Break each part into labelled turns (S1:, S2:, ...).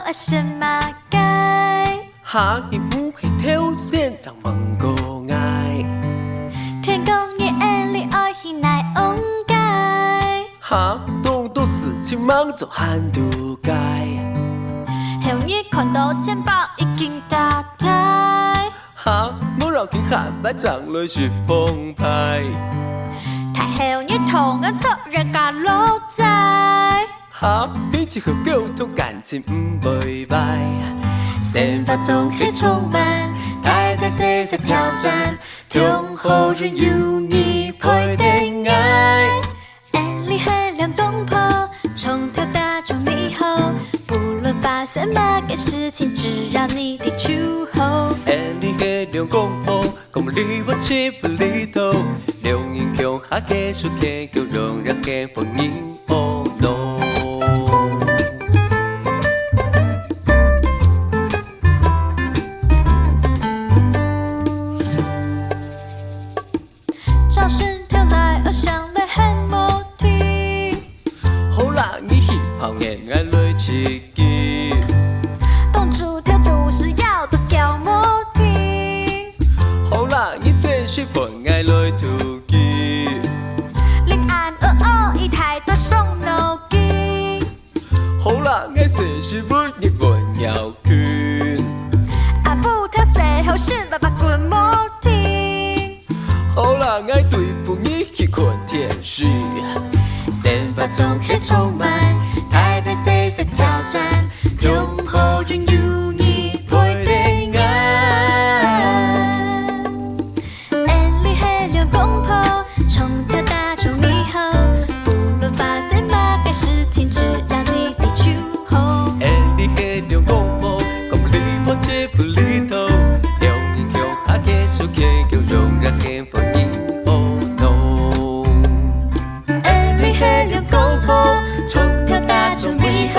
S1: 爱什么该？
S2: 下一幕是挑选怎问个爱？
S1: 天公爷眼里爱是奈翁该？
S2: 哈，多事情忙做汉都该。
S1: 后日看到钱包已经打开。
S2: 哈，我让佢喊把掌来雪澎湃。
S1: 太后日同我错人家落在。
S2: 哈，彼此和沟通感情唔拜拜。生活中很充满大大小小挑战，中后人有你陪定爱。
S1: 眼里黑亮东坡，从头到终你后，不论发生哪个事情，只要你提出后。
S2: 眼里黑亮公婆，公里我去不里头，两人强下嘅说嘅叫让人嘅朋友哦 no。
S1: 招生跳来偶像来喊莫停，
S2: 好啦，你喜泡眼爱来刺激。
S1: 公主跳舞时要多叫莫停，
S2: 好啦，你先去伴爱来突击。
S1: 恋爱一太多送脑筋，
S2: 好啦，我先去伴你玩摇拳。
S1: 阿母跳蛇后是爸爸滚莫停，
S2: 好啦，我对付你去看电视。生活中很充满大大小小挑战，中后人有你陪定爱。
S1: 眼里黑亮公婆，从头到终你后，不论发生哪个事情，只要你提出后。
S2: 眼里黑亮公婆，讲里婆这不里头，两人强下嘅手嘅叫让人很欢迎哦 no。
S1: 眼里黑亮公婆，从头到终你后，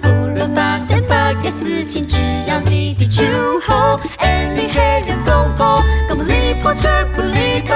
S1: 不论发生哪个事情，只要你提出后。眼里黑亮公婆，讲里婆这不里头。